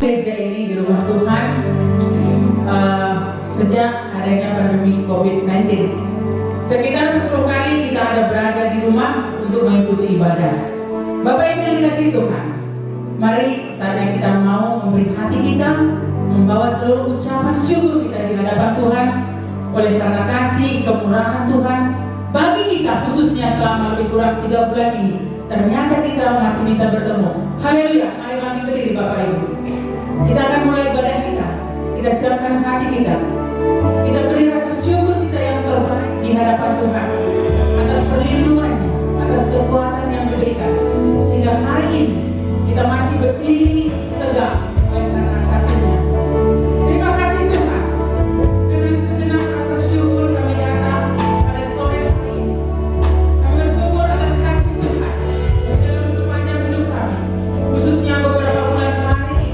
gereja ini di rumah Tuhan sejak adanya pandemi COVID-19. Sekitar 10 kali kita ada berada di rumah untuk mengikuti ibadah. Bapak Ibu yang dikasihi Tuhan, mari saatnya kita mau memberi hati kita, membawa seluruh ucapan syukur kita di hadapan Tuhan oleh karena kasih kemurahan Tuhan bagi kita, khususnya selama lebih kurang 3 bulan ini. Ternyata kita masih bisa bertemu. Haleluya. Mari bangkit berdiri Bapak Ibu. Kita akan mulai ibadah kita. Kita siapkan hati kita. Kita beri rasa syukur kita yang terbaik di hadapan Tuhan atas perlindungannya, atas kekuatan yang diberikan, sehingga hari ini kita masih berdiri tegak oleh karena kasih-Nya. Terima kasih Tuhan. Dengan segenap rasa syukur kami datang pada sore hari ini. Kami bersyukur atas kasih Tuhan dalam sepanjang hidup kami, khususnya beberapa bulan hari ini.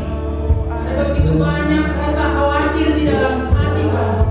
Ada begitu banyak rasa khawatir di dalam hati kami.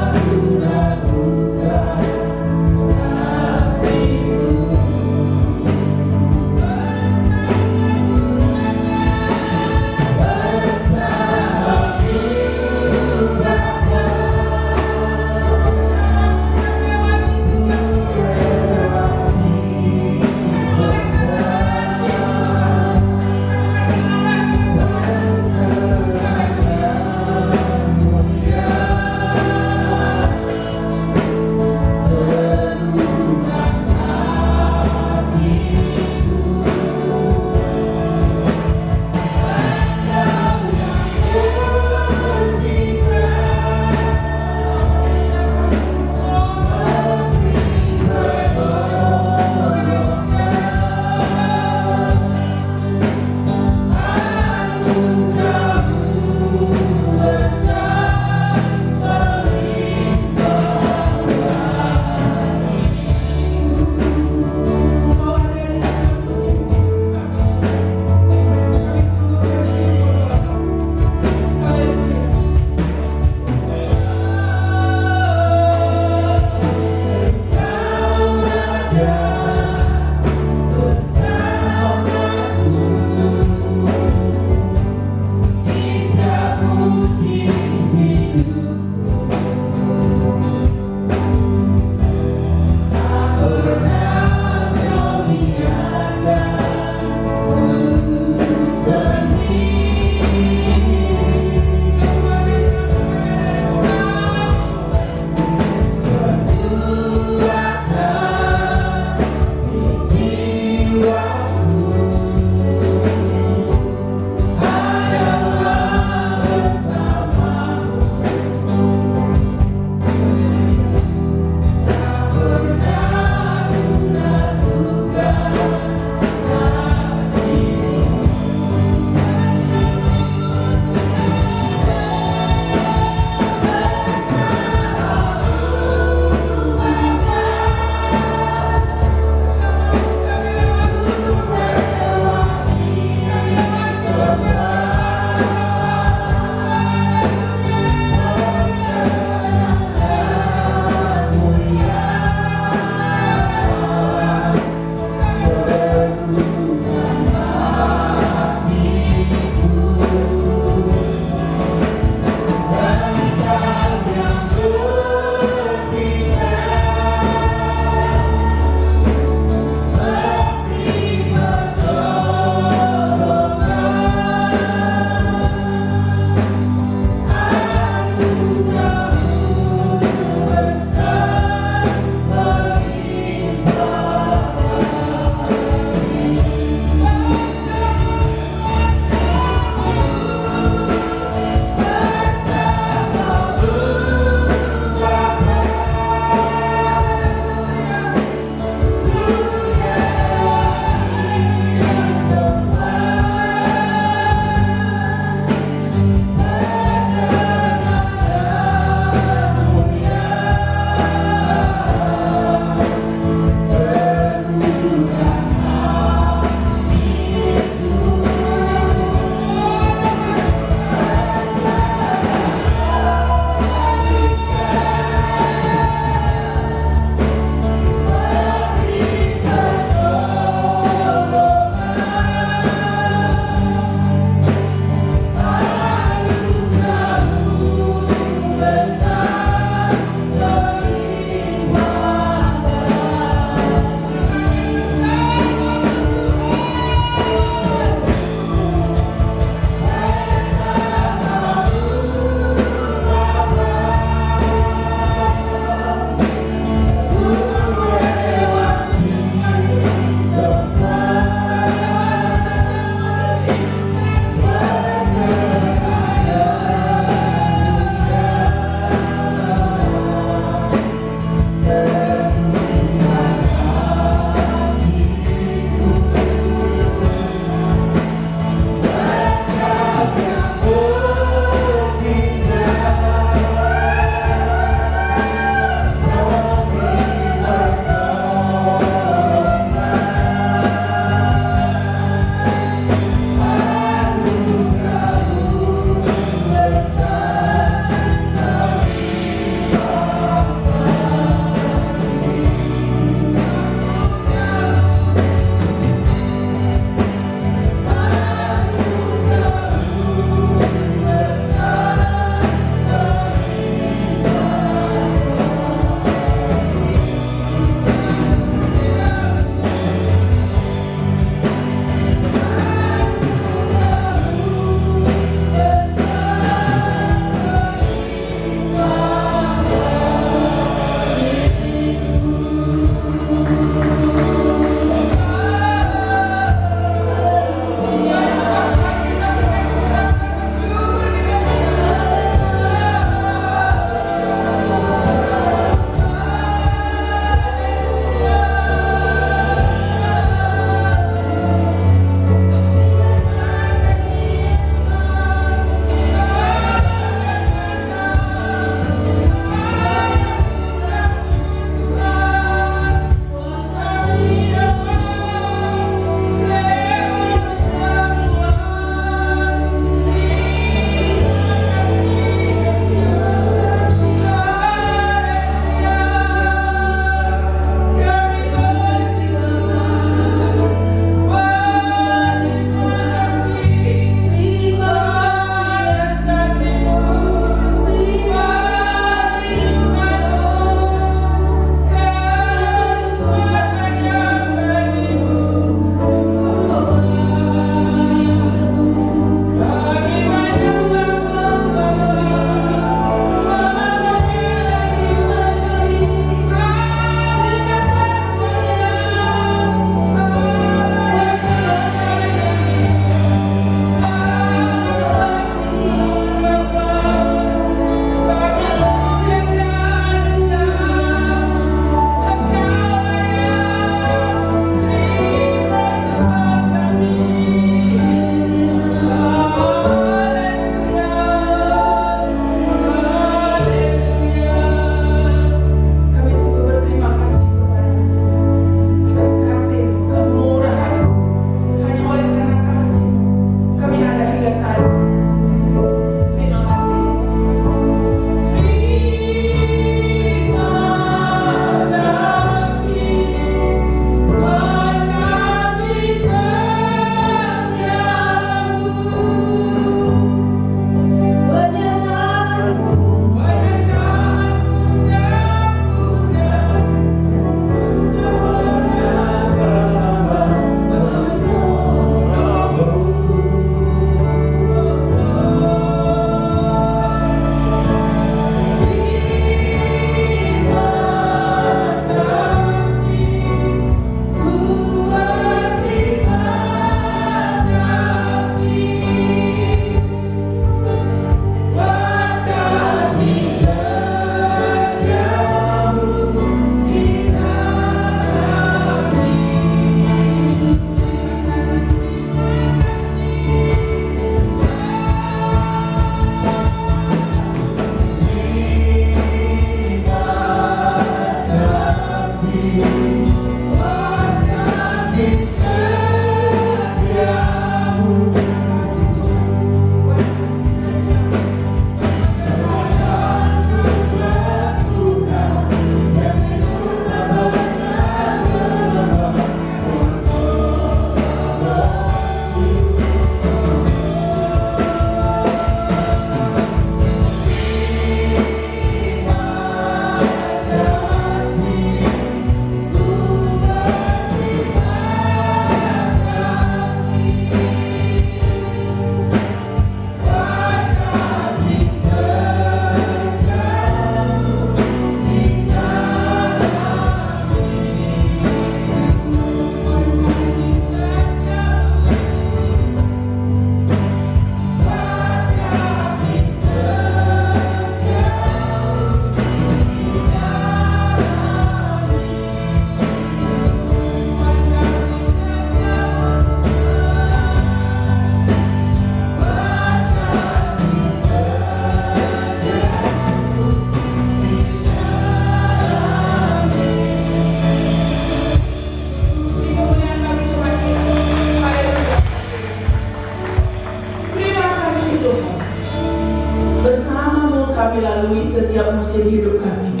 kami setiap musim hidup kami.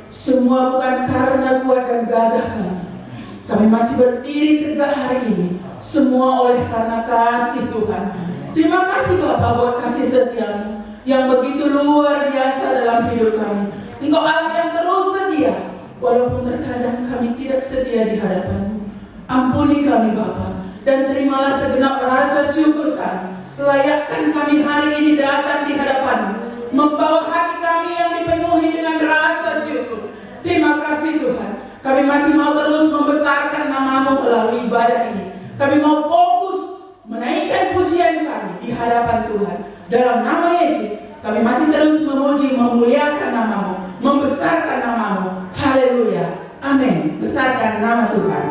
Semua bukan karena kuat dan gagah kami. Kami masih berdiri tegak hari ini. Semua oleh karena kasih Tuhan. Terima kasih Bapa buat kasih setiamu yang begitu luar biasa dalam hidup kami. Engkau Allah yang terus setia, walaupun terkadang kami tidak setia di hadapan-Mu. Ampuni kami Bapa, dan terimalah segenap rasa syukur kami. Layakkan kami hari ini datang di hadapan-Mu, membawa hati kami yang dipenuhi dengan rasa syukur. Terima kasih Tuhan. Kami masih mau terus membesarkan nama-Mu melalui ibadah ini. Kami mau fokus menaikkan pujian kami di hadapan Tuhan. Dalam nama Yesus, kami masih terus memuji, memuliakan nama-Mu, membesarkan nama-Mu. Haleluya. Amin. Besarkan nama Tuhan.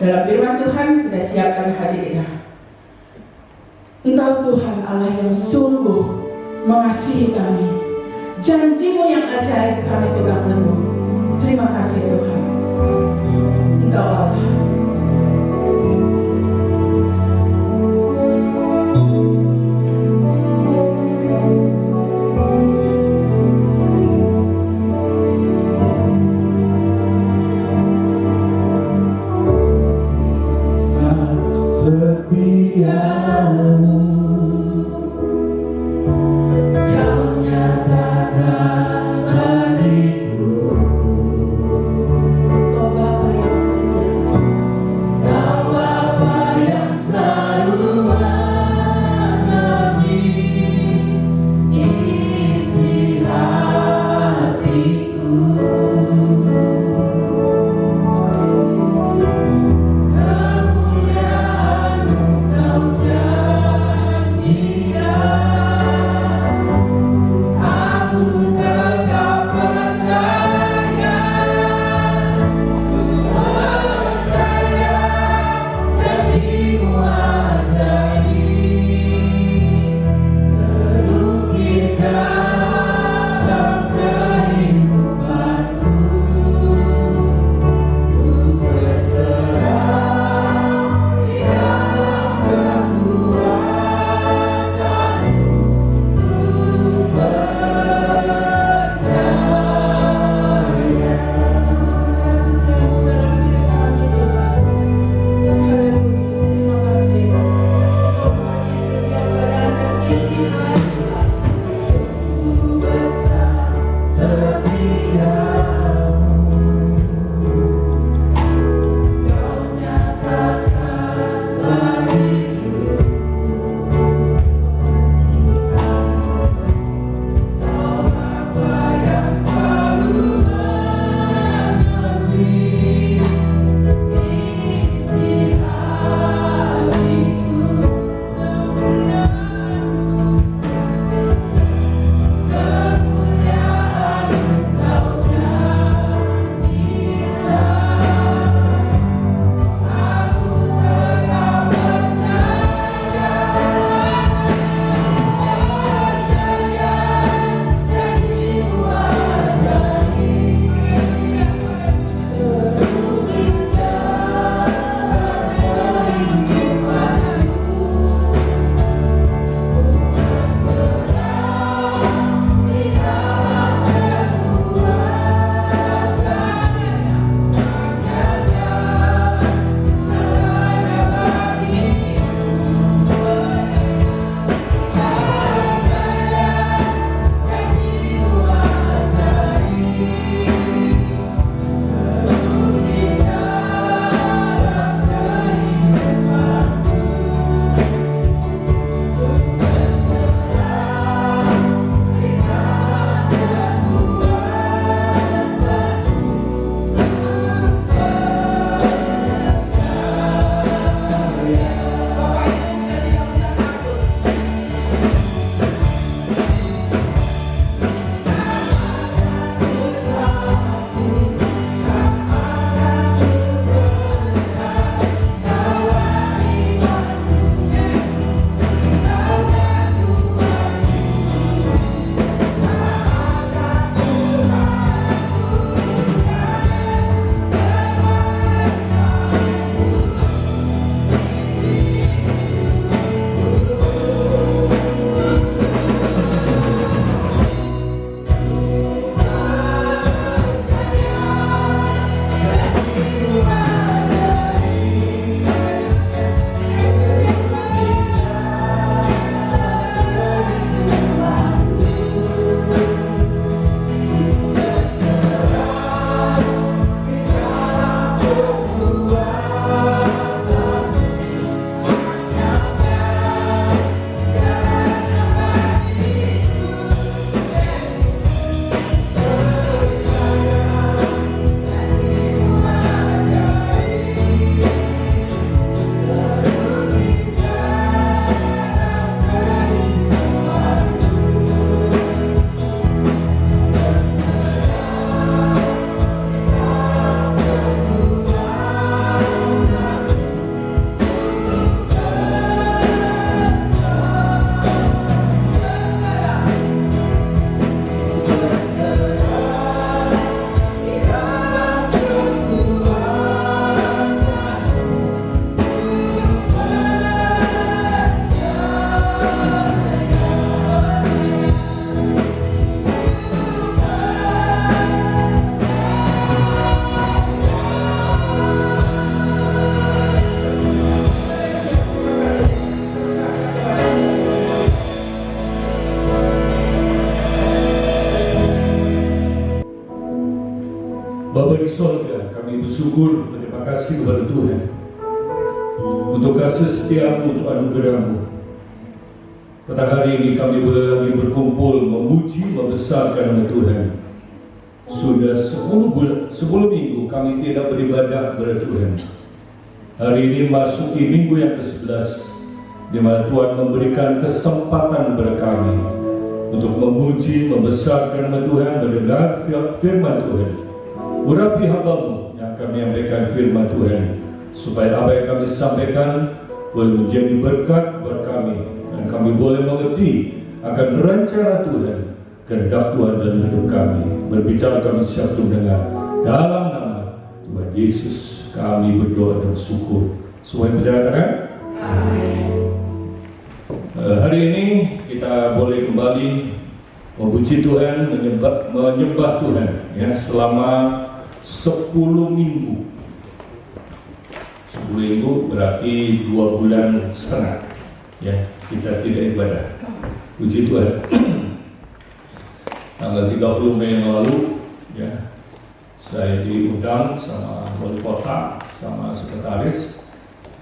Dalam firman Tuhan kita siapkan hati kita. Engkau Tuhan Allah yang sungguh mengasihi kami. Janji-Mu yang ajaib kami pegang teguh. Bapa di sorga, kami bersyukur, berterima kasih kepada Tuhan untuk kasih setiamu, untuk anugerah-Mu. Pada hari ini kami boleh lagi berkumpul, memuji, membesarkan nama Tuhan. Sudah 10 minggu kami tidak beribadah kepada Tuhan. Hari ini masuki minggu yang ke-11, di mana Tuhan memberikan kesempatan kepada kami untuk memuji, membesarkan nama Tuhan, mendengar firman Tuhan. Urapi hamba-Mu yang kami menyampaikan firman Tuhan, supaya apa yang kami sampaikan boleh menjadi berkat buat kami, dan kami boleh mengerti akan rencana Tuhan, kehendak Tuhan dalam hidup kami. Berbicara kami siap untuk mendengar. Dalam nama Tuhan Yesus kami berdoa dan bersyukur. Semua yang berkatakan amin. Hari ini kita boleh kembali memuji Tuhan, menyembah Tuhan ya, selama 10 minggu. 10 minggu berarti 2 bulan setengah ya, kita tidak ibadah. Puji Tuhan. Tanggal 30 Mei yang lalu ya, saya diundang sama wali kota, sama sekretaris,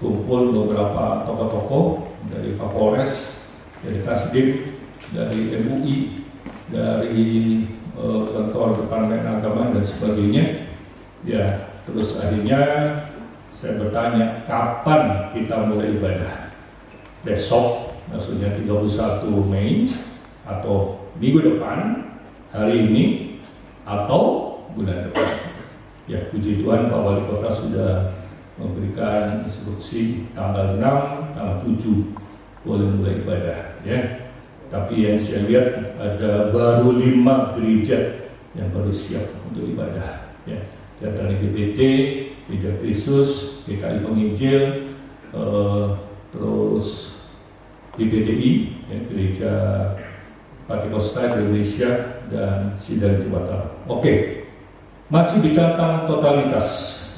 kumpul beberapa tokoh-tokoh dari Kapolres, dari Kasdim, dari MUI, dari kantor Departemen Agama dan sebagainya. Ya, terus akhirnya saya bertanya, kapan kita mulai ibadah? Besok, maksudnya 31 Mei, atau minggu depan, hari ini, atau bulan depan. Ya, puji Tuhan, Pak Wali Kota sudah memberikan instruksi tanggal 6, tanggal 7 boleh mulai ibadah ya. Tapi yang saya lihat ada baru 5 gereja yang baru siap untuk ibadah ya. Datang LGBT, Gereja Kristus, GKI Penginjil, terus GPDI ya, Gereja Pantikosta Indonesia, dan Sidang Jembatan. Oke, masih bicara tentang totalitas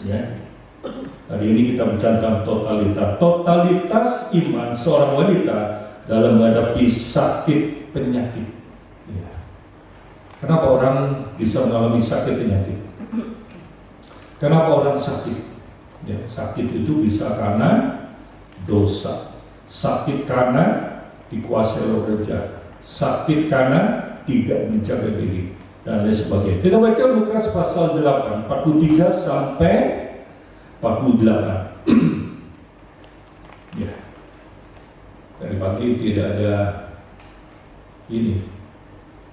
ya. Hari ini kita bicara tentang totalitas iman seorang wanita dalam menghadapi sakit penyakit ya. Kenapa orang bisa mengalami sakit penyakit? Kenapa orang sakit? Ya, sakit itu bisa karena dosa, sakit karena dikuasai oleh roh jahat, sakit karena tidak menjaga diri, dan lain sebagainya. Kita baca Lukas pasal 8, 43 sampai 48. Ya. Dari pagi tidak ada ini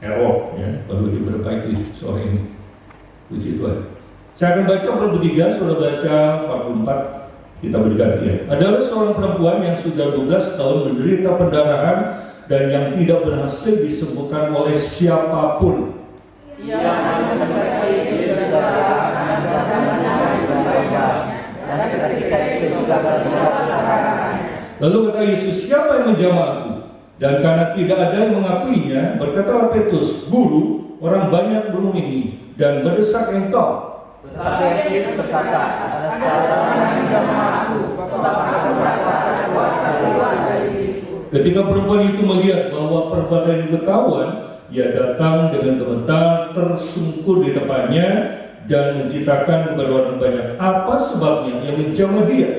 error ya, baru diperbaiki sore ini. Puji Tuhan. Saya akan baca 43, sudah baca 44, kita bergantian. Adalah seorang perempuan yang sudah 12 tahun menderita pendarahan dan yang tidak berhasil disembuhkan oleh siapapun. Lalu kata Yesus, siapa yang menjamah aku? Dan karena tidak ada yang mengakuinya, berkatalah Petrus, Guru, orang banyak belum ini dan mendesak engkau. Tetapi Yesus berkata, ada salah seorang yang menjamah aku, sebab aku merasa kuasa keluar dari diriku. Ketika perempuan itu melihat bahwa perbuatan itu ketahuan, ia datang dengan gemetar, tersungkur di depannya dan menceritakan kepada orang banyak apa sebabnya yang menjamah dia,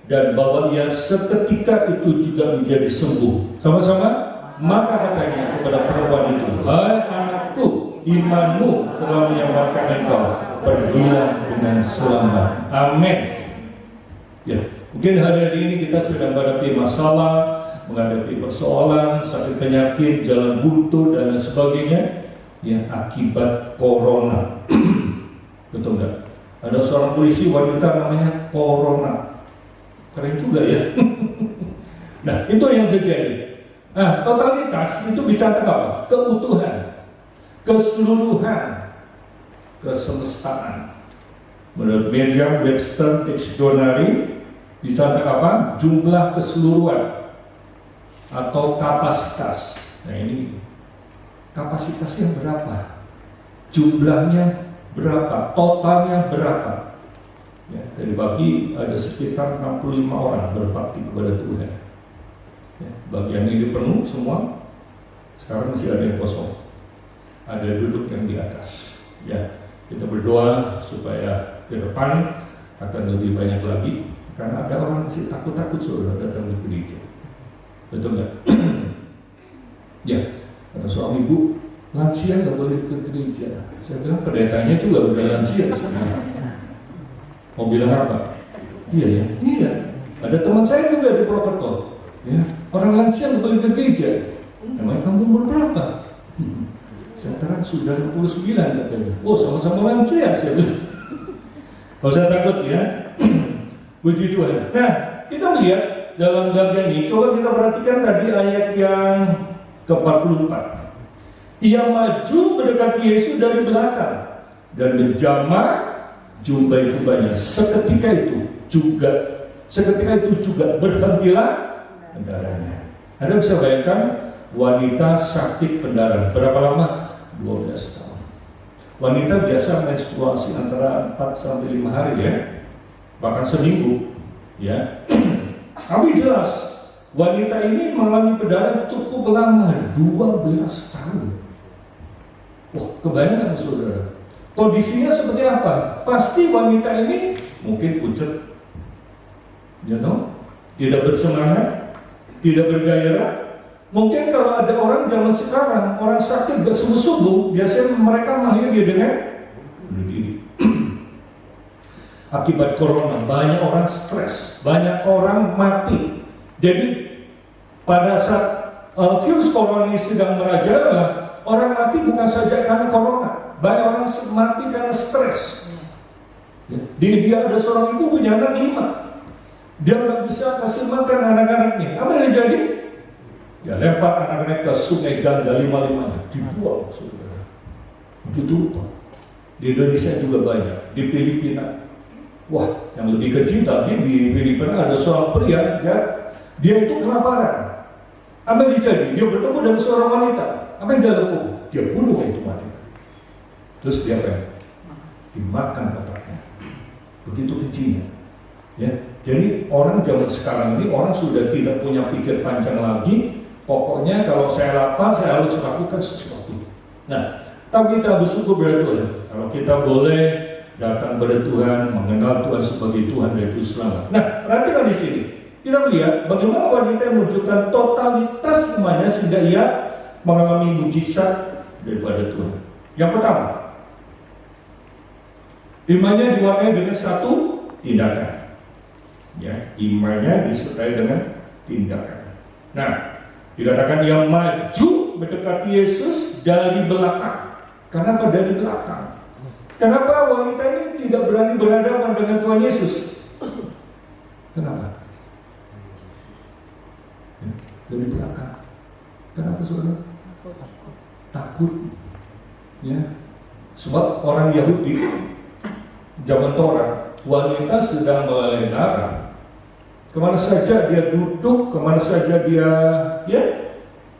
dan bahwa ia seketika itu juga menjadi sembuh. Sama-sama, maka katanya kepada perempuan itu, hai anakku, imanmu telah menyelamatkan engkau, pergilah dengan selamat. Amin. Ya, mungkin hari ini kita sedang menghadapi masalah, menghadapi persoalan, sakit penyakit, jalan buntu dan lain sebagainya, ya akibat corona. Betul nggak? Ada seorang polisi wanita namanya Corona, keren juga ya. Nah, itu yang terjadi. Nah, totalitas itu bicara apa? Keutuhan, keseluruhan, kesemestaan. Menurut Merriam-Webster Dictionary, bicara apa? Jumlah keseluruhan atau kapasitas. Nah, ini kapasitasnya berapa? Jumlahnya berapa? Totalnya berapa? Ya, dari pagi ada sekitar 65 orang berbakti kepada Tuhan. Ya, bagian ini penuh semua. Sekarang masih ada yang kosong. Ada duduk yang di atas. Ya, Kita berdoa supaya ke depan akan lebih banyak lagi, karena ada orang masih takut-takut saudara datang ke gereja. Betul nggak? Ya, ada seorang ibu lansia nggak boleh ke gereja. Saya bilang pendetanya juga udah lansia sebenarnya. Mau bilang apa? Iya ya, iya. Ada teman saya juga di Purwokerto. Ya, orang lansia nggak boleh ke gereja. Namanya kamu umur berapa? Sekarang sudah 69 katanya. Oh, sama-sama lansia, saya bilang. Gak usah takut ya. Puji Tuhan. Nah, kita melihat dalam bagian ini, coba kita perhatikan tadi ayat yang ke-44. Ia maju mendekati Yesus dari belakang dan menjamah jubah-jubahnya. Seketika itu juga berhentilah pendarahnya. Anda bisa bayangkan wanita sakit pendarah berapa lama? 12 tahun. Wanita biasa menstruasi antara 4 sampai 5 hari ya, bahkan seminggu ya. Tapi jelas wanita ini mengalami pendarah cukup lama, 12 tahun. Wah, kebayang saudara? Kondisinya seperti apa? Pasti wanita ini mungkin pucat, ya tahu? Tidak bersemangat, tidak bergairah. Mungkin kalau ada orang zaman sekarang, orang sakit gak sembuh-sembuh, biasanya mereka mahir dengan bunuh diri. Akibat corona, banyak orang stres, banyak orang mati. Jadi pada saat virus corona ini sedang merajalela, orang mati bukan saja karena corona, banyak orang mati karena stres. Di India ada seorang ibu punya anak 5, dia nggak bisa kasih makan anak-anaknya. Apa yang jadi? Ya lempar anak-anak ke sungai Gangga 5-5, dibuang saudara. Begitu. Di Indonesia juga banyak, di Filipina. Wah, yang lebih kecil tadi di Filipina ada seorang pria, ya, dia itu kelaparan. Apa yang terjadi? Dia bertemu dengan seorang wanita. Apa yang dia lakukan? Dia bunuh itu mati. Terus dia apa? Dimakan otaknya. Begitu kecilnya. Ya, jadi orang zaman sekarang ini orang sudah tidak punya pikir panjang lagi. Pokoknya kalau saya lapar, saya harus lakukan sesuatu. Nah, tapi kita bersyukur pada Tuhan. Kalau kita boleh datang pada Tuhan, mengenal Tuhan sebagai Tuhan dan Juru Selamat. Nah, perhatikan di sini. Kita melihat bagaimana wanita yang menunjukkan totalitas imannya sehingga ia mengalami mujizat daripada Tuhan. Yang pertama, imannya diwarnai dengan satu tindakan. Ya, imannya disertai dengan tindakan. Nah, dikatakan ia maju mendekati Yesus dari belakang. Kenapa dari belakang? Kenapa wanita ini tidak berani berhadapan dengan Tuhan Yesus? Kenapa? Ya, dari belakang. Kenapa saudara? Takut. Ya, sebab orang Yahudi zaman Torah, wanita sedang melalui darah. Kemana saja dia duduk, kemana saja dia, ya,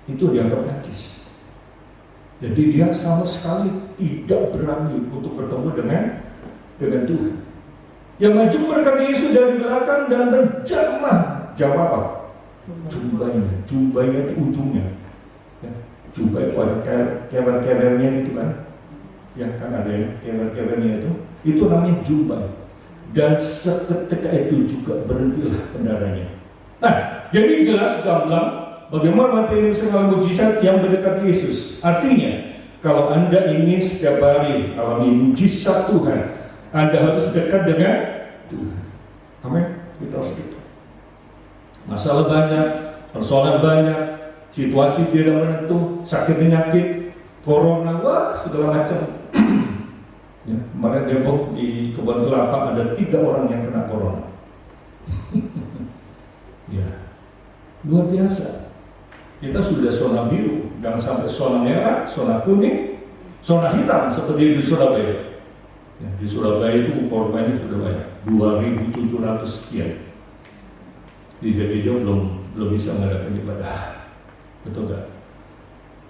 itu dianggap najis. Jadi dia sama sekali tidak berani untuk bertemu dengan Tuhan. Yang maju mendekati Yesus dari belakang dan berjamah. Jamaah apa? Jubahnya di ujungnya. Ya, jubah itu ada kewer-kewernya gitu kan? Ya kan ada yang kewer-kewernya itu. Itu namanya jubah. Dan seketika itu juga berhentilah pendarahnya. Nah, jadi jelas gamblang bagaimana wanita ini bisa mengalami mujizat yang mendekati Yesus. Artinya, kalau Anda ingin setiap hari alami mujizat Tuhan, Anda harus dekat dengan Tuhan. Amin. Kita harus dekat. Masalah banyak, persoalan banyak, situasi tidak menentu, sakit penyakit, corona, wah segala macam. Ya, kemarin Depok di Kebun Kelapa ada 3 orang yang kena corona. Ya, luar biasa. Kita sudah zona biru, jangan sampai zona merah, zona kuning, zona hitam seperti di Surabaya. Ya, di Surabaya itu korbannya sudah banyak, 2.700 sekian. Di gereja belum bisa mengadakan ibadah, betul tak?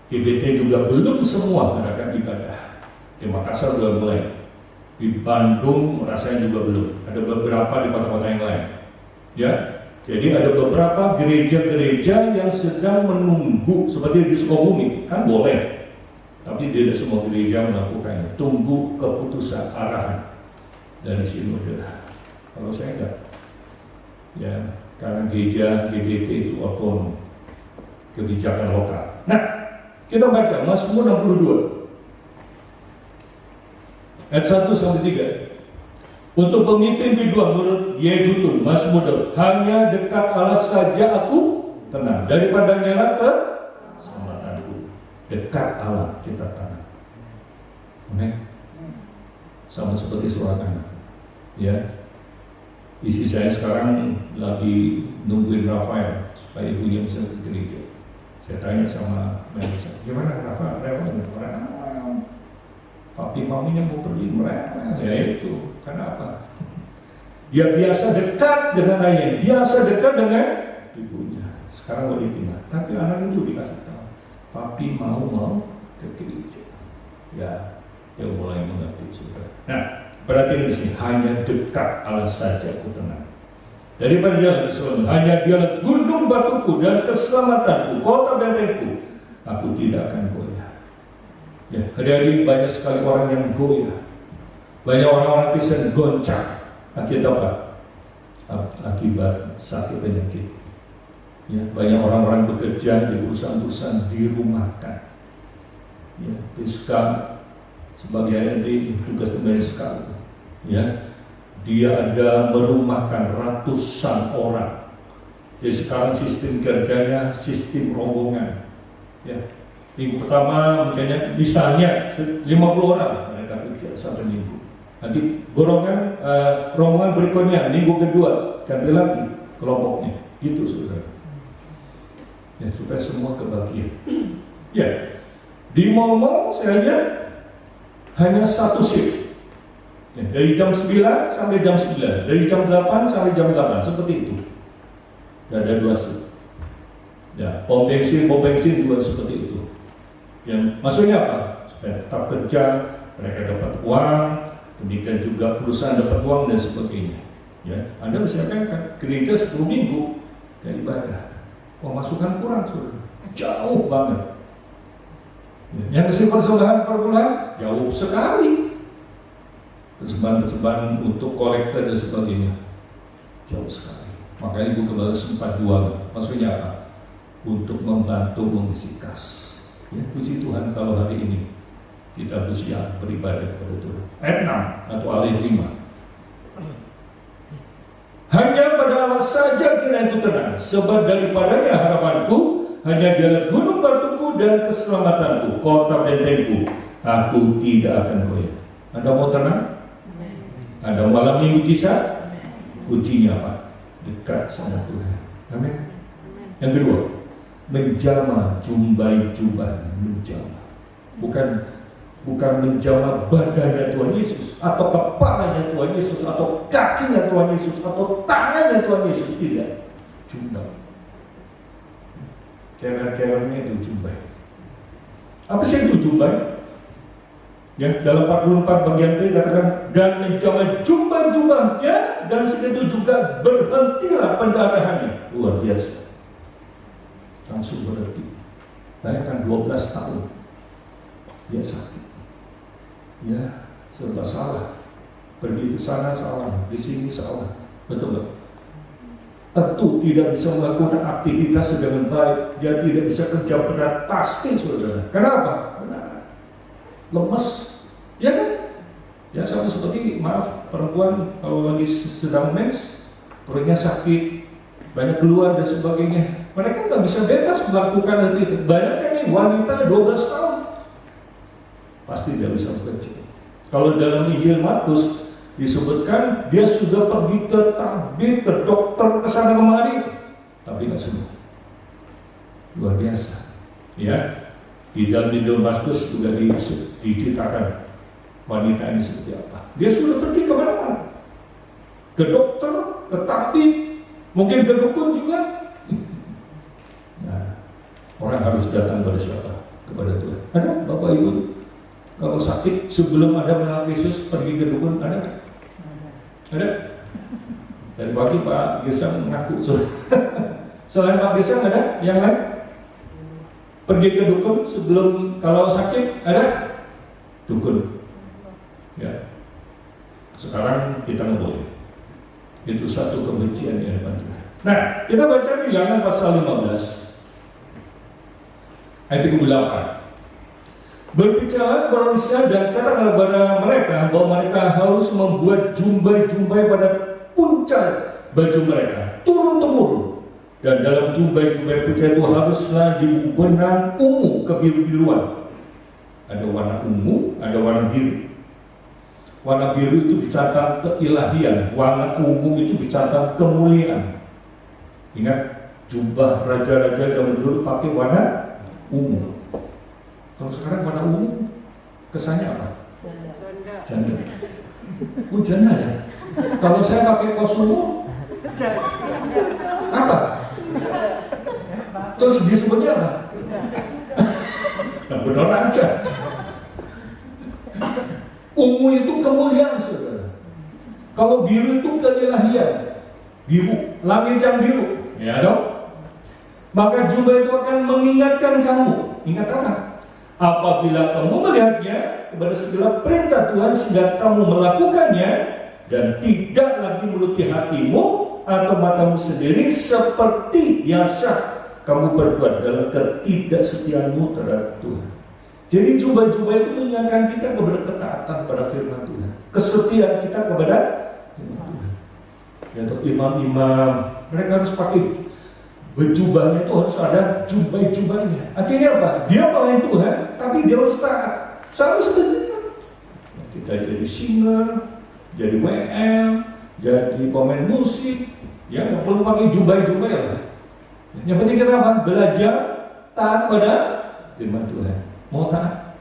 GBT juga belum semua mengadakan ibadah. Di Makassar belum mulai, di Bandung rasanya juga belum. Ada beberapa di kota-kota yang lain. Ya, jadi ada beberapa gereja-gereja yang sedang menunggu seperti di Sukabumi, kan boleh. Tapi tidak semua gereja melakukannya. Tunggu keputusan arahan dari sinode. Kalau saya enggak, ya karena gereja GDT itu otonom, kebijakan lokal. Nah, kita baca Mazmur 62 ayat 1 sampai 3. Untuk pemimpin biduan menurut Yedutun, Mazmur Daud, hanya dekat Allah saja aku tenang, daripadanya lah keselamatanku. Dekat Allah kita tenang. Amin. Sama seperti seorang anak. Ya, istri saya sekarang lagi nungguin Rafael supaya ibunya bisa ke gereja. Saya tanya sama manajer, gimana Rafael? Papi maminya mau pergi mereka. Ya itu, kenapa? Dia biasa dekat dengan ayahnya, biasa dekat dengan ibunya. Sekarang mau ditinggal, tapi anak itu dikasih tahu, papi mau ke gereja. Ya, dia mulai mengerti sudah. Nah, berarti di sini hanya dekat Allah saja aku tenang. Daripada jalan keselamatan, hanya dialah gunung batuku dan keselamatanku, kota bentengku, aku tidak akan goyah. Ya, hari-hari banyak sekali orang yang goyah, banyak orang-orang Kristen goncang. Akibat apa? Akibat sakit penyakit. Ya, banyak orang-orang bekerja di perusahaan-perusahaan dirumahkan. Ya, Priska sebagai ARD tugas teman sekali. Ya, dia ada merumahkan ratusan orang. Jadi sekarang sistem kerjanya sistem rombongan. Ya, minggu pertama misalnya 50 orang mereka kerja satu minggu. Nanti rombongan berikutnya minggu kedua ganti lagi kelompoknya. Gitu saudara. Ya, supaya semua kebagian. Ya, di mall saya lihat hanya satu shift. Ya, dari jam 9 sampai jam 9, dari jam 8 sampai jam 8, seperti itu. Tidak ada dua shift. Ya, pom bensin juga seperti itu. Yang maksudnya apa? Supaya tetap kerja, mereka dapat uang, demikian juga perusahaan dapat uang dan sebagainya. Ya, Anda bisa kan gereja 10 minggu gak ibadah. Masukan kurang sudah jauh banget. Ya, yang kasih persembahan per bulan jauh sekali. Persembahan untuk kolektor dan sebagainya jauh sekali. Makanya Ibu Gembala sempat jual. Maksudnya apa? Untuk membantu mengisi kas. Ya, puji Tuhan kalau hari ini kita bersiap beribadah kepada Tuhan. Ayat 6 atau ayat 5. Hanya pada Allah saja kiranya tenang, sebab daripadanya harapanku, hanya dialah gunung batuku dan keselamatanku, kota bentengku, aku tidak akan goyah. Anda mau tenang? Ada malam minggu mujizat, kuncinya apa? Dekat sama Tuhan. Amin. Yang kedua, menjama jumbai-jumbai, menjama. Bukan menjama badannya Tuhan Yesus, atau kepalanya Tuhan Yesus, atau kakinya Tuhan Yesus, atau tangannya Tuhan Yesus, tidak. Jumbai. Keren-kerennya itu jumbai. Apa sih itu jumbai? Ya, dalam 44 bagian B katakan, dan menjama jumlah-jumlahnya, dan segitu juga berhentilah pendarahannya. Luar biasa. Langsung berhenti. Bayangkan 12 tahun dia sakit. Ya, serba salah. Pergi ke sana salah, di sini salah. Betul nggak? Tentu tidak bisa melakukan aktivitas dengan baik. Dia tidak bisa kerja berat, pasti saudara. Kenapa? Lemes, ya kan? Ya sama seperti, maaf, perempuan kalau lagi sedang mens, perutnya sakit, banyak keluar dan sebagainya. Mereka nggak bisa bebas melakukan hal itu. Bayangkan nih, wanita 12 tahun, pasti dia bisa bekerja. Kalau dalam Injil Markus disebutkan dia sudah pergi ke tabib, ke dokter, ke sana kemari, tapi nggak sembuh. Luar biasa, ya. Di dalam Injil Markus juga diceritakan wanita ini seperti apa. Dia sudah pergi kemana-mana, ke dokter, ke tabib, mungkin ke dukun juga. Nah, orang harus datang kepada siapa? Kepada Tuhan. Ada Bapak Ibu kalau sakit sebelum ada mengenal Yesus pergi ke dukun, ada nggak? Ada. Dari pagi Pak Gesang mengaku. Selain Pak Gesang ada yang lain? Pergi ke dukun sebelum kalau sakit ada dukun. Ya. Sekarang kita nggak boleh. Itu satu kebencian di hadapan Tuhan. Nah, kita baca Bilangan pasal 15 ayat 38. Berbicara kepada Israel dan katakanlah kepada mereka bahwa mereka harus membuat jumbai-jumbai pada puncak baju mereka turun-temurun, dan dalam jumbai-jumbai puncak itu haruslah dibenang ungu kebiru-biruan. Ada warna ungu, ada warna biru. Warna biru itu dicatat keilahian, warna ungu itu dicatat kemuliaan. Ingat, jubah raja-raja zaman dulu pakai warna ungu. Kalau sekarang warna ungu, kesannya apa? Janda. Oh, janda ya? Kalau saya pakai kaos ungu, apa? Terus disebutnya apa? Nah, benar aja. Ungu itu kemuliaan, saudara. Kalau biru itu keilahian. Biru, langit yang biru. Ya dong? Maka jubah itu akan mengingatkan kamu. Ingat apa? Apabila kamu melihatnya kepada segala perintah Tuhan sehingga kamu melakukannya dan tidak lagi menuruti hatimu atau matamu sendiri seperti biasa kamu berbuat dalam ketidaksetiaanmu terhadap Tuhan. Jadi jubah-jubah itu mengingatkan kita kepada ketaatan pada firman Tuhan, kesetiaan kita kepada firman Tuhan. Ya, untuk imam-imam mereka harus pakai berjubahnya itu harus ada jubah-jubahnya. Artinya apa? Dia melayani Tuhan, tapi dia harus taat. Sama seperti itu. Kita jadi singer, jadi WM, jadi pemain musik, ya nggak perlu pakai jubah-jubah ya. Yang penting kita apa? Belajar taat pada firman Tuhan. Mau taat?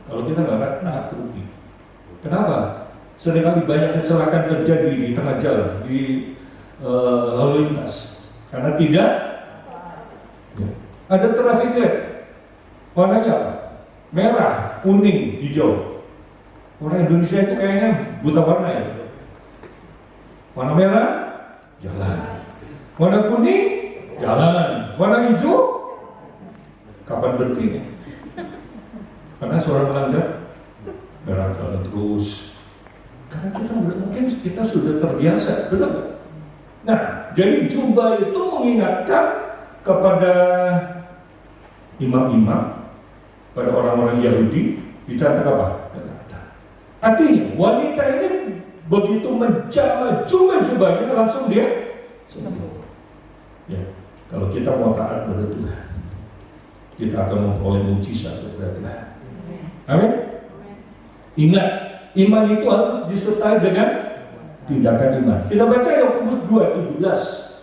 Kalau kita nggak taat rugi. Kenapa? Seringkali banyak kecelakaan terjadi di tengah jalan, di lalu lintas. Karena tidak ya. Ada traffic light, warnanya apa? Merah, kuning, hijau. Orang Indonesia itu kayaknya buta warna ya. Warna merah, jalan. Warna kuning, jalan. Warna hijau, kapan berhenti? Karena seorang melanggar, merah jalan terus. Karena kita mungkin kita sudah terbiasa, betul nggak? Nah, jadi jubah itu mengingatkan kepada imam-imam, pada orang-orang Yahudi, dicatat apa? Ketaatan. Artinya, wanita ini begitu menjama jubah-jubahnya langsung dia sembuh. Ya, kalau kita mau taat pada Tuhan, kita akan memperoleh mujizat dari Tuhan. Amin. Ingat, iman itu harus disertai dengan tindakan iman. Kita baca Yakobus 2:17.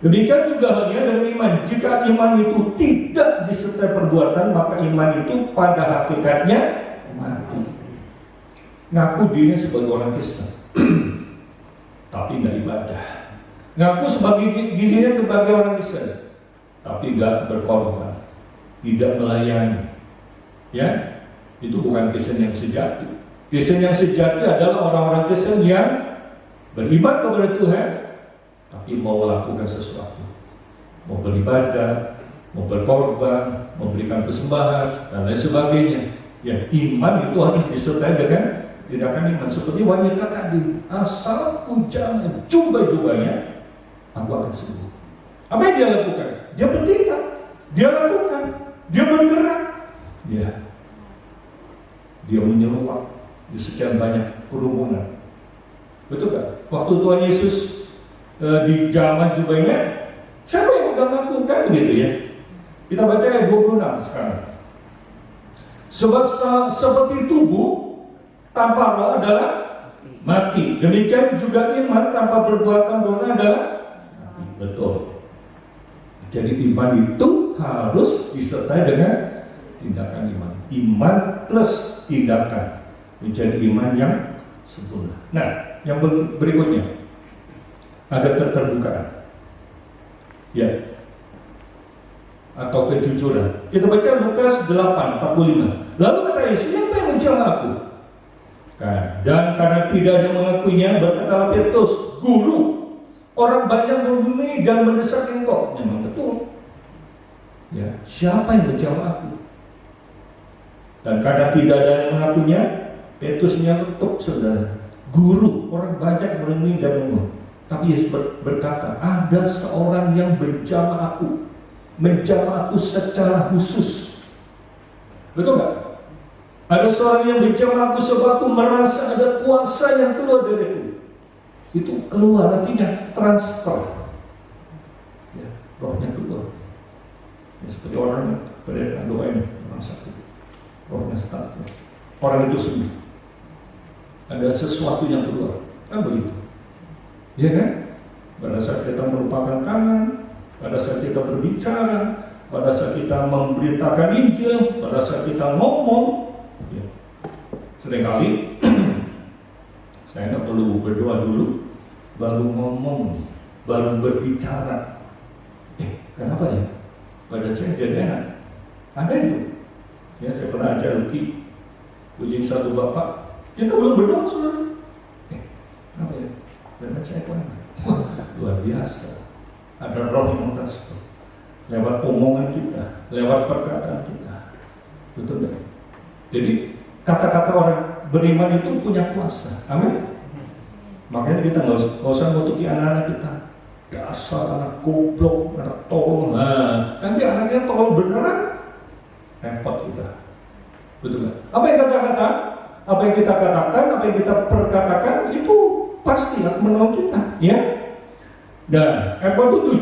Demikian juga halnya dengan iman. Jika iman itu tidak disertai perbuatan, maka iman itu pada hakikatnya mati. Ngaku dirinya sebagai orang Kristen, tapi nggak ibadah. Ngaku sebagai dirinya sebagai orang Kristen, tapi nggak berkorban, tidak melayani. Ya, itu bukan Kristen yang sejati. Kristen yang sejati adalah orang-orang Kristen yang beriman kepada Tuhan, tapi mau melakukan sesuatu, mau beribadah, mau berkorban, memberikan persembahan, dan lain sebagainya. Ya, iman itu harus disertai dengan tindakan iman. Seperti wanita tadi, asal jangan jubah-jubahnya, aku akan sembuh. Apa yang dia lakukan? Dia bertindak, dia lakukan, dia bergerak, dia menyeruak di sekian banyak kerumunan. Betul kan? Waktu Tuhan Yesus di zaman jubahnya, siapa yang pegang aku? Kan begitu ya. Kita baca ayat 26 sekarang. Sebab seperti tubuh tanpa roh adalah mati, demikian juga iman tanpa perbuatan dosa adalah mati. Betul. Jadi iman itu harus disertai dengan tindakan iman. Iman plus tindakan menjadi iman yang sempurna. Nah, yang berikutnya ada keterbukaan, ya, atau kejujuran. Kita baca Lukas 8:45. Lalu kata Yesus, siapa yang mencela aku? Dan karena tidak ada mengakuinya, berkatalah Petrus, Guru, orang banyak menghuni dan mendesak engkau. Memang betul. Ya, siapa yang menjamah aku? Dan karena tidak ada yang mengakunya, Petrus menyelutup, saudara. Guru, orang banyak merenung dan mengutuk. Tapi Yesus berkata, ada seorang yang menjamah aku secara khusus. Betul nggak? Ada seorang yang menjamah aku sebab aku merasa ada kuasa yang keluar dariku. Itu keluar, artinya transfer. Ya, rohnya keluar. Ya, seperti orang pendeta doain orang satu, rohnya start. Orang itu sembuh. Ada sesuatu yang keluar, kan begitu? Ya kan? Pada saat kita melupakan tangan, pada saat kita berbicara, pada saat kita memberitakan Injil, pada saat kita ngomong, ya. Seringkali saya nggak perlu berdoa dulu, baru ngomong, baru berbicara. Kenapa ya? Pada saya jadi enak. Ada itu. Ya, saya pernah ajar Luki, puji satu bapak. Kita belum berdoa, saudara. Kenapa ya? Badan saya kuat. Luar biasa. Ada roh yang transfer lewat omongan kita, lewat perkataan kita. Betul nggak? Jadi kata-kata orang beriman itu punya kuasa. Amin. Makanya kita nggak usah ngutuki anak-anak kita. Dasar anak goblok, anak tolol. Nah, nanti anaknya tolol beneran, repot kita. Betul nggak? Apa yang kata-kata? Apa yang kita katakan, apa yang kita perkatakan itu pasti akan menolong kita, ya. Dan ayat 7.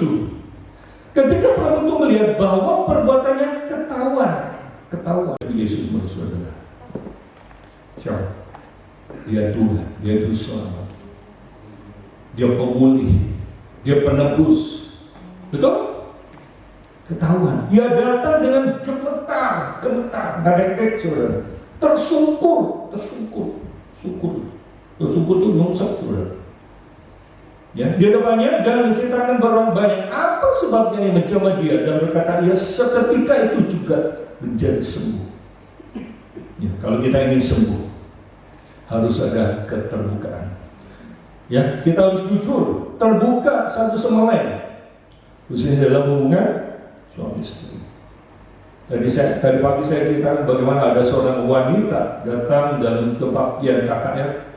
Ketika Paulus itu melihat bahwa perbuatannya ketahuan Yesus saudara. Siapa? Dia Tuhan, dia itu selamat, dia pemulih, dia penebus, betul? Ketahuan. Dia datang dengan gemetar, nadek saudara. Tersungkur itu nyungsep, saudara. Ya, di depannya dan menceritakan bahwa banyak apa sebabnya yang menjamah dia dan berkata ia seketika itu juga menjadi sembuh. Ya, kalau kita ingin sembuh harus ada keterbukaan. Ya, kita harus jujur, terbuka satu sama lain. Khususnya dalam hubungan suami istri. Tadi pagi saya ceritakan bagaimana ada seorang wanita datang dalam kebaktian KKR.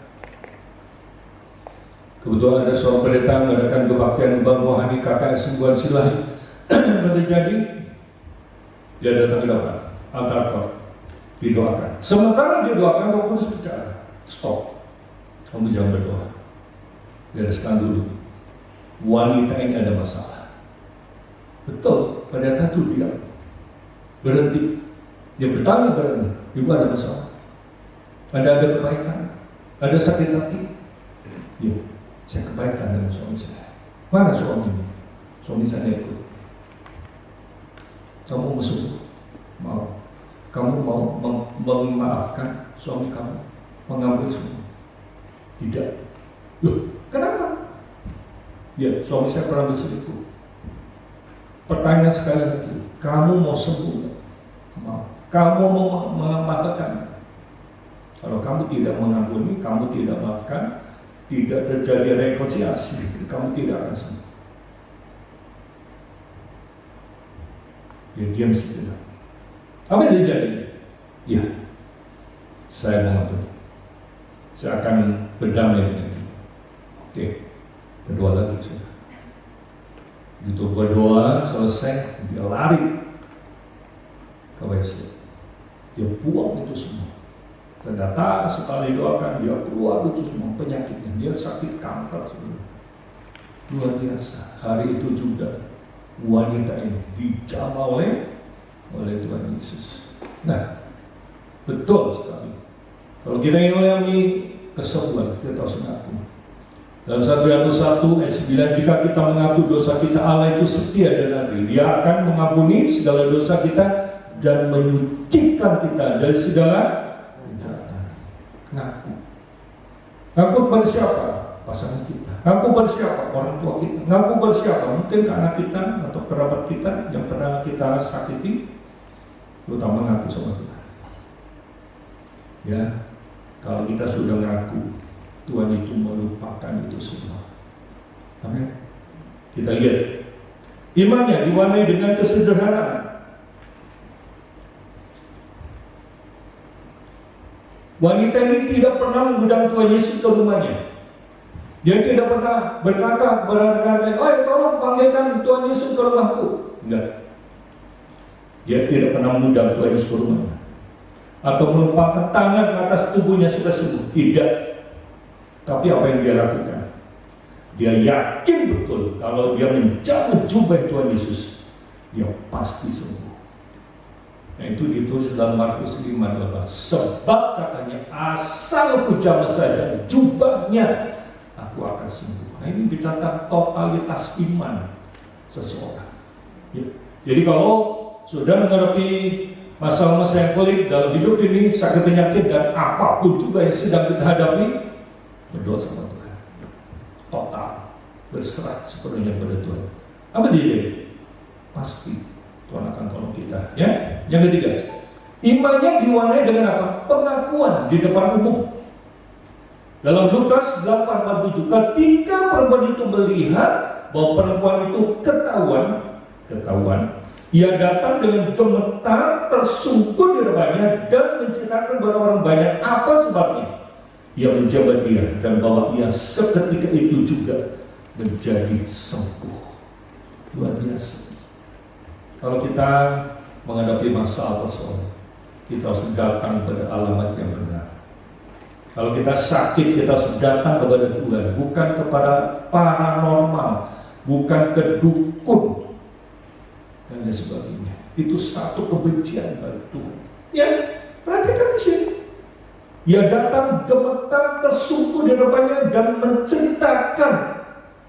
Kebetulan ada seorang pendeta mengadakan kebaktian Bang Rohani KKR Sembuhan Silahi. Terjadi, dia datang ke depan altar Tuhan, didoakan. Sementara didoakan, Roh Kudus bicara, stop, kamu jangan berdoa, bereskan dulu. Wanita ini ada masalah. Betul, pendeta itu diam. Berhenti. Dia bertanya berani, ibu ada masalah? Ada kebaikan? Ada sakit hati? Ya, saya kebaikan dengan suami saya. Mana suamimu? Suami saya ikut. Kamu masuk? Mau? Kamu mau memaafkan suami kamu? Mengambil semua? Tidak. Loh, kenapa? Ya, suami saya pernah berselingkuh. Pertanyaan sekali lagi, kamu mau sembuh? Mau. Kamu mau memaafkan? Kalau kamu tidak mengampuni, kamu tidak maafkan, tidak terjadi rekonsiliasi, kamu tidak akan sembuh. Ya, diam sejenak. Apa yang terjadi? Ya, saya mengampuni. Saya akan berdamai dengan dia. Oke, berdoa lagi sudah. Begitu berdoa selesai, dia lari ke WC. Dia buang itu semua. Ternyata setelah didoakan, dia keluar itu semua penyakitnya. Dia sakit kanker sebenarnya. Luar biasa. Hari itu juga wanita ini dijamah oleh Tuhan Yesus. Nah, betul sekali. Kalau kita ingin mengalami kesembuhan, kita harus mengaku. Dalam 1 Yohanes 1 ayat 9, jika kita mengaku dosa kita, Allah itu setia dan adil. Dia akan mengampuni segala dosa kita dan menyucikan kita dari segala kejahatan. Ngaku. Ngaku pada siapa? Pasangan kita. Ngaku pada siapa? Orang tua kita. Ngaku pada siapa? Mungkin ke anak kita atau kerabat kita yang pernah kita sakiti. Terutama ngaku sama Tuhan. Ya, kalau kita sudah ngaku, Tuhan itu melupakan itu semua. Amin. Kita lihat imannya diwarnai dengan kesederhanaan. Wanita ini tidak pernah mengundang Tuhan Yesus ke rumahnya. Dia tidak pernah berkata kepada rekan-rekannya, "Oh, tolong panggilkan Tuhan Yesus ke rumahku." Enggak. Dia tidak pernah mengundang Tuhan Yesus ke rumahnya atau menumpangkan tangan ke atas tubuhnya sudah sembuh. Tidak. Tapi apa yang dia lakukan? Dia yakin betul kalau dia menjubah Tuhan Yesus, dia pasti sembuh. Nah, itu ditulis dalam Markus 5:12. Sebab katanya, asal aku jamah saja jubahnya, aku akan sembuh. Nah, ini bicara totalitas iman seseorang. Ya. Jadi kalau sudah menghadapi masalah-masalah yang pelik dalam hidup ini, sakit penyakit dan apapun juga yang sedang kita hadapi, berdoa sama Tuhan. Total, berserah sepenuhnya pada Tuhan. Apa dia? Pasti Tuhan akan tolong kita. Ya. Yang ketiga, imannya diwarnai dengan apa? Pengakuan di depan umum. Dalam Lukas 8:47, ketika perempuan itu melihat bahwa perempuan itu ketahuan, ia datang dengan gemetar, tersungkur di depannya dan menceritakan kepada orang banyak apa sebabnya. Ia menjawab dia dan bahwa ia seketika itu juga menjadi sembuh. Luar biasa. Kalau kita menghadapi masalah persoalan, kita harus datang pada alamat yang benar. Kalau kita sakit, kita harus datang kepada Tuhan, bukan kepada paranormal, bukan ke dukun dan lain sebagainya. Itu satu kebencian bagi Tuhan. Ya, perhatikan di sini. Ia datang gemetar, tersungkur di depannya dan menceritakan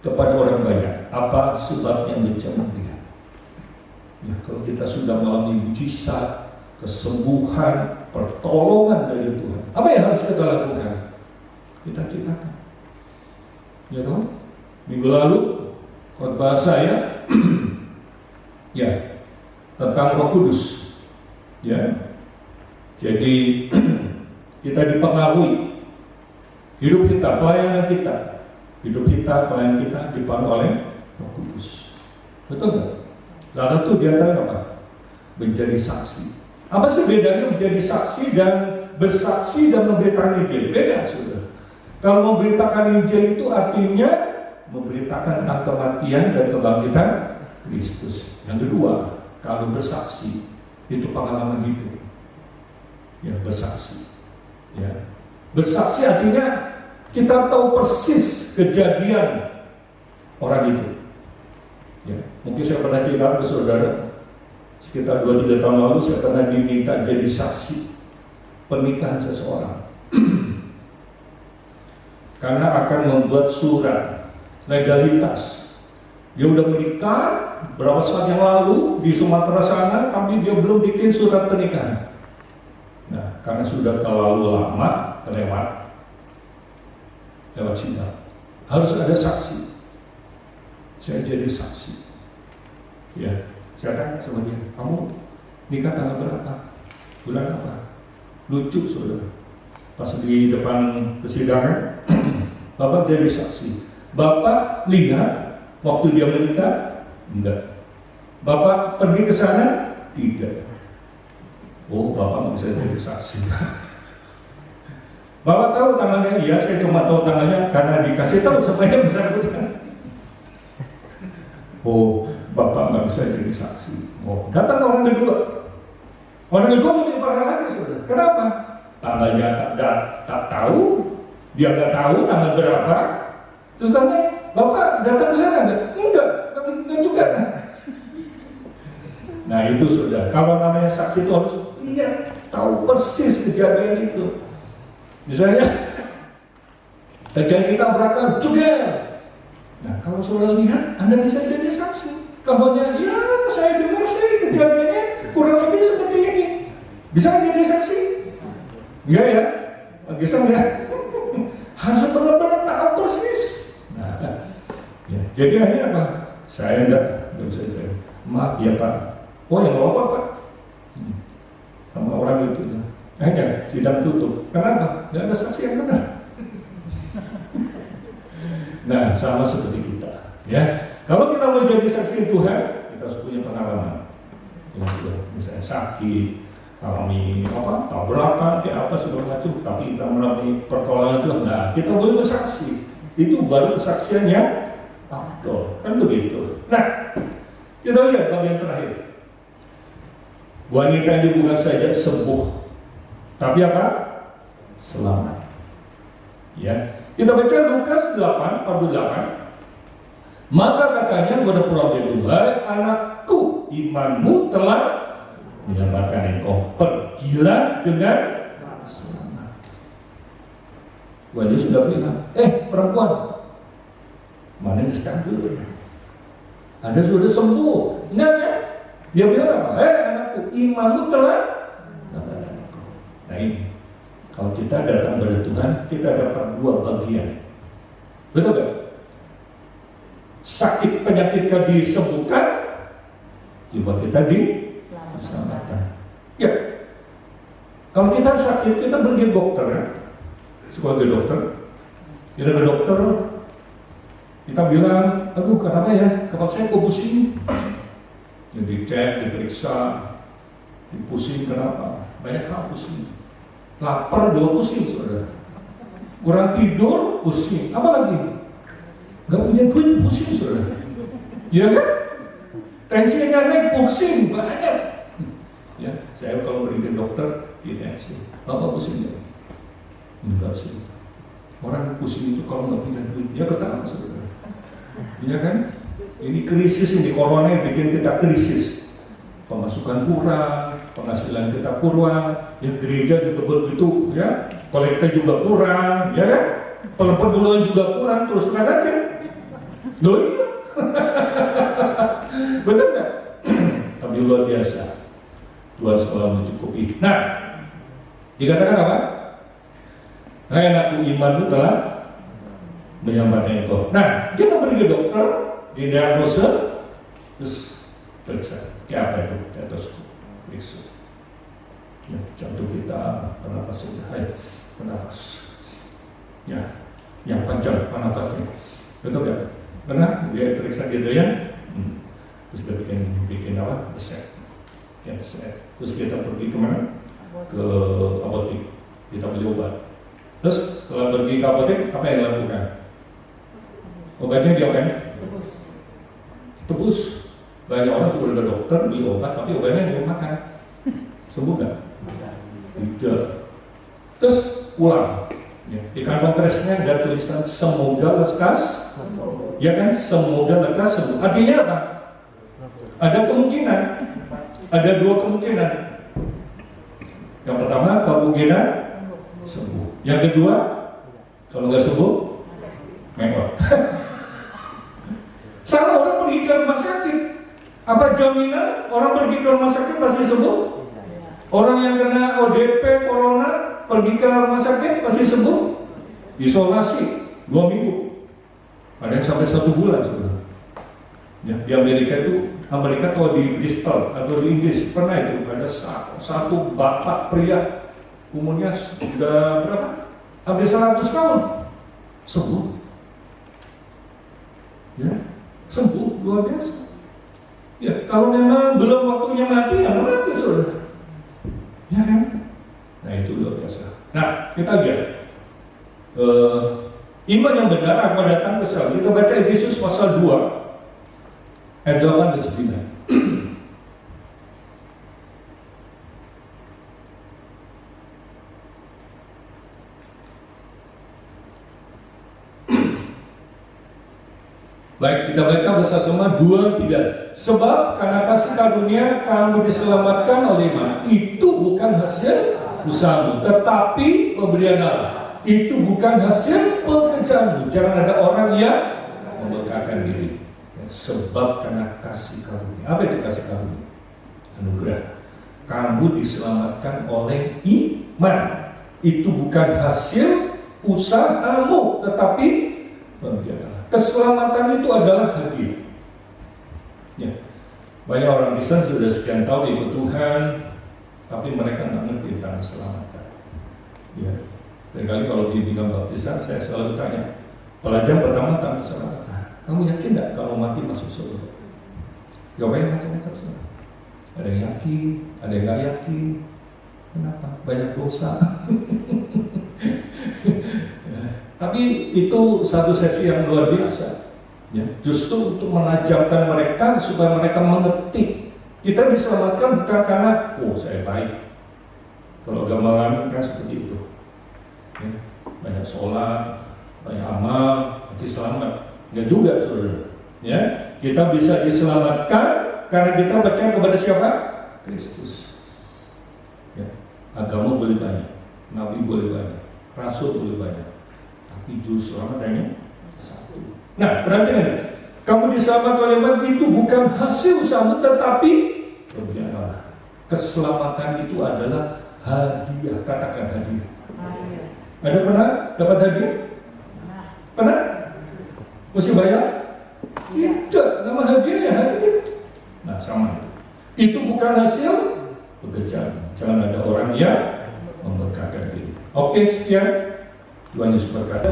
kepada orang banyak apa sebabnya menjamah dia. Ya, kalau kita sudah mengalami mujizat, kesembuhan, pertolongan dari Tuhan, apa yang harus kita lakukan? Kita ceritakan. Ya dong. Minggu lalu khotbah saya ya tentang Roh Kudus. Ya. Jadi kita dipengaruhi hidup kita, pelayanan kita, pelayanan kita dipandu oleh Roh Kudus. Betul nggak? Salah satu di antara apa? Menjadi saksi. Apa sih bedanya menjadi saksi dan bersaksi dan memberitakan Injil? Beda, sudah. Kalau memberitakan Injil itu artinya memberitakan tentang kematian dan kebangkitan Kristus. Yang kedua, kalau bersaksi itu pengalaman hidup. Ya, bersaksi. Ya. Bersaksi artinya kita tahu persis kejadian orang itu. Ya. Mungkin saya pernah cerita ke saudara, sekitar 2-3 tahun lalu saya pernah diminta jadi saksi pernikahan seseorang. Karena akan membuat surat legalitas. Dia udah menikah berapa saat yang lalu di Sumatera sana, tapi dia belum bikin surat pernikahan. Nah, karena sudah terlalu lama lewat sidang, harus ada saksi. Saya jadi saksi. Ya, saya tanya sama dia, kamu nikah tanggal berapa? Bulan apa? Lucu, saudara. Pas di depan persidangan, Bapak jadi saksi. Bapak lihat waktu dia menikah? Enggak. Bapak pergi ke sana? Tidak. Oh, Bapak bisa jadi saksi. Bapak tahu tangannya? Iya, saya cuma tahu tangannya karena dikasih tahu supaya bisa bersangkutan. Oh, Bapak nggak bisa jadi saksi. Oh, datang orang kedua. Orang kedua lebih parah lagi, saudara. Kenapa? Tanggalnya tak tahu, dia nggak tahu tanggal berapa. Terus tanya, Bapak datang ke sana nggak? Enggak juga. Nah itu sudah. Kalau namanya saksi itu harus lihat, tahu persis kejadian itu. Misalnya terjadi tabrakan juga. Nah kalau saudara lihat, Anda bisa jadi saksi. Kalau ya saya dengar sih kejadiannya kurang lebih seperti ini. Bisa jadi saksi? Iya ya, bisa nggak? Harus benar-benar tahu persis. Nah, ya. Jadi akhirnya apa? Saya nggak bisa jadi. Maaf ya Pak. Oh ya nggak apa Pak. Sama orang itu. Akhirnya sidang tutup. Kenapa? Nggak ada saksi yang benar. Nah, sama seperti kita. Ya, kalau kita mau jadi saksi Tuhan, kita harus punya pengalaman. Misalnya sakit alami apa tabrakan kayak apa segala macam, tapi kita mengalami pertolongan Tuhan. Nah, kita boleh bersaksi. Itu baru kesaksian yang afdol, kan begitu. Nah, kita lihat bagian terakhir. Wanita ini bukan saja sembuh, tapi apa? Selamat. Ya, kita baca Lukas 8:48. Maka katanya kepada pulang itu, hai anakku, imanmu telah menyelamatkan engkau. Pergilah dengan selamat. Wajah sudah bilang, perempuan, mana yang sekandung? Anda sudah sembuh. Enggak kan? Dia bilang apa? Anakku, imanmu telah menyelamatkan engkau. Nah ini, kalau kita datang kepada Tuhan, kita dapat dua bagian. Betul gak? Sakit penyakit kita disembuhkan, jiwa kita diselamatkan. Ya, kalau kita sakit, kita pergi dokter ya, sekolah ke dokter. Kita ke dokter, kita bilang, aduh kenapa ya, kepala saya kok pusing. Jadi dicek, diperiksa, dipusing kenapa? Banyak hal pusing. Lapar juga pusing, saudara. Kurang tidur pusing. Apa lagi? Gak punya duit pusing, saudara. Iya kan? Tensinya naik pusing banyak. Ya, saya kalau pergi ke dokter di tensi, bapak pusing ya? Enggak sih. Orang pusing itu kalau nggak punya duit dia ketawa, saudara. Iya kan? Ini krisis ini, corona yang bikin kita krisis. Pemasukan kurang, penghasilan kita kurang, ya gereja juga begitu, ya, kolektor juga kurang, ya kan? Pengeluaran juga kurang, terus terang aja. Loh iya. Betul nggak? Tapi luar biasa. Tuhan selalu mencukupi. Nah, dikatakan apa? Hai anakku, imanmu telah menyelamatkan engkau. Nah, kita pergi ke dokter, didiagnosa, terus periksa. Kayak apa itu? Stetoskop, periksa. Ya, jantung kita, pernafasan, penafas. Ya, yang panjang penafasnya. Betul nggak? Benar? Dia periksa gitu ya. Terus dia bikin apa? Resep. Ya, resep. Terus kita pergi kemana? Ke apotek. Kita beli obat. Terus setelah pergi ke apotek, apa yang dilakukan? Obatnya diapain? Tebus. Banyak orang sudah ke dokter beli obat, tapi obatnya dia makan. Sembuh nggak? Tidak. Terus pulang. Ya, di kantong kresnya ada tulisan semoga lekas, ya kan? Semoga lekas sembuh. Artinya apa? Ada kemungkinan, ada dua kemungkinan. Yang pertama kemungkinan sembuh. Yang kedua, kalau nggak sembuh, mewah. Sama orang pergi ke rumah sakit. Apa jaminan orang pergi ke rumah sakit pasti sembuh? Orang yang kena ODP corona pergi ke rumah sakit pasti sembuh? Isolasi 2 minggu, ada yang sampai 1 bulan sudah. Ya, di Amerika atau di Bristol atau di Inggris pernah itu ada satu bapak pria umurnya sudah berapa? Hampir 100 tahun sembuh. Ya, sembuh luar biasa. Ya, kalau memang belum waktunya mati, ya mati saudara. Ya kan? Nah itu luar biasa. Nah kita lihat iman yang benar akan datang ke selalu. Kita baca Efesus pasal 2 ayat 8 dan 9. Baik, kita baca bersama-sama 2-3. Sebab karena kasih karunia kamu diselamatkan oleh iman. Itu bukan hasil usahamu, tetapi pemberian Allah. Itu bukan hasil pekerjaanmu. Jangan ada orang yang membanggakan diri. Sebab karena kasih karunia. Apa itu kasih karunia? Anugerah. Kamu diselamatkan oleh iman. Itu bukan hasil usahamu, tetapi pemberian Allah. Keselamatan itu adalah hadiah. Ya. Banyak orang Kristen sudah sekian tahun ikut Tuhan, tapi mereka nggak ngerti tentang keselamatan. Ya. Seringkali kalau di bidang baptisan, saya selalu tanya, pelajaran pertama tentang keselamatan. Kamu yakin nggak kalau mati masuk surga? Jawabannya macam-macam. Ada yang yakin, ada yang nggak yakin. Kenapa? Banyak dosa. Tapi itu satu sesi yang luar biasa. Ya, justru untuk menajamkan mereka supaya mereka mengerti. Kita diselamatkan bukan karena saya baik. Kalau gambaran kan seperti itu. Ya, banyak sholat, banyak amal, pasti selamat. Enggak juga, saudara. Ya, kita bisa diselamatkan karena kita percaya kepada siapa? Kristus. Ya, agama boleh banyak, nabi boleh banyak, rasul boleh banyak, tapi juru selamat hanya satu. Nah, perhatikan, kamu diselamatkan oleh Allah itu bukan hasil usahamu, tetapi pemberian Allah. Keselamatan itu adalah hadiah. Katakan hadiah. Ada pernah dapat hadiah? Pernah? Mesti bayar? Tidak, nama hadiah ya hadiah. Nah, sama itu. Itu bukan hasil pekerjaan. Jangan ada orang yang memberkati diri. Oke, sekian. Tuhan Yesus berkati.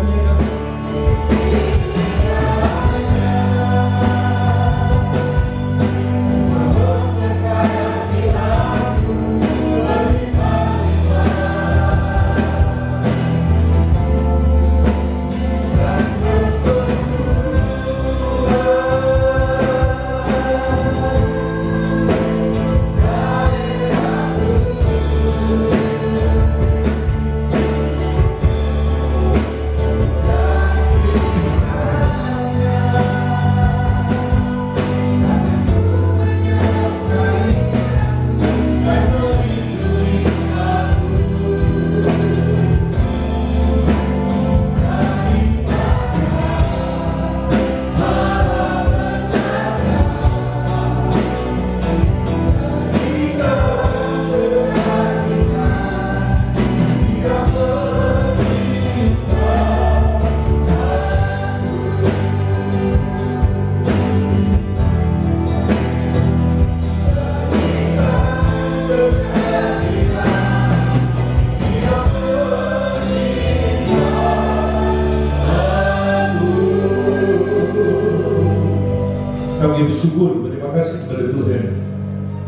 Kami bersyukur, berterima kasih kepada Tuhan.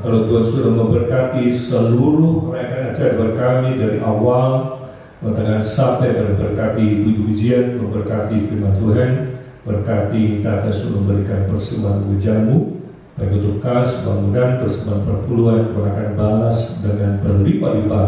Kalau Tuhan sudah memberkati seluruh rangkaian acara kami dari awal dengan sampai berberkati puji-pujian, memberkati firman Tuhan, berkati Tata sudah memberikan persembahan hujanmu, baik untuk kas, bangunan, persembahan perpuluhan, Tuhan akan balas dengan berlimpah-limpah.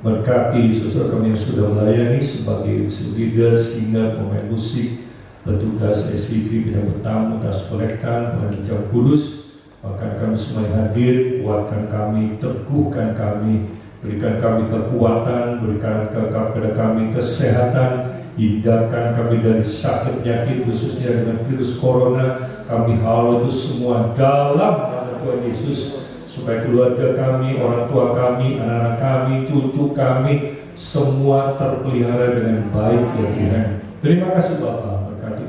Berkati saudara kami yang sudah melayani sebagai leader, singer, pemain musik, petugas SCP, bidang bertamu, tas kolektan, pengajar kudus, bahkan kami semua yang hadir, kuatkan kami, teguhkan kami, berikan kami kekuatan, berikan kepada kami kesehatan, hindarkan kami dari sakit penyakit, khususnya dengan virus corona. Kami halau itu semua dalam nama Tuhan Yesus, supaya keluarga kami, orang tua kami, anak-anak kami, cucu kami, semua terpelihara dengan baik ya Tuhan. Terima kasih Bapak.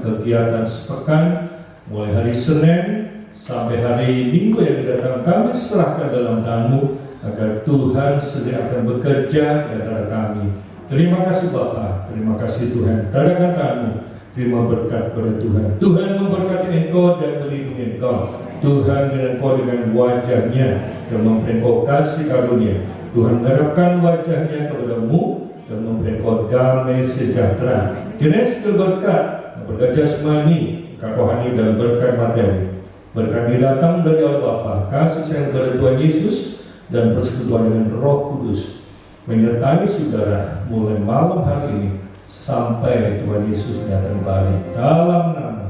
Kegiatan sepekan mulai hari Senin sampai hari Minggu yang datang, kami serahkan dalam tangan-Mu agar Tuhan sendiri akan bekerja di antara kami. Terima kasih Bapa, terima kasih Tuhan. Tadakan tangan-Mu, terima berkat pada Tuhan. Tuhan memberkati engkau dan melindungi engkau. Tuhan dengan engkau dengan wajahnya dan memberi engkau kasih karunia. Tuhan menghadapkan wajahnya kepadamu dan memberi engkau damai sejahtera. Kiranya segala berkat, berkat jasmani, rohani dan berkat materi, berkat datang dari Allah Bapa, kasih sayang kepada Tuhan Yesus dan persekutuan dengan Roh Kudus menyertai saudara mulai malam hari ini sampai Tuhan Yesus datang balik. Dalam nama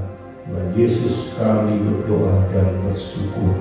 Tuhan Yesus kami berdoa dan bersyukur.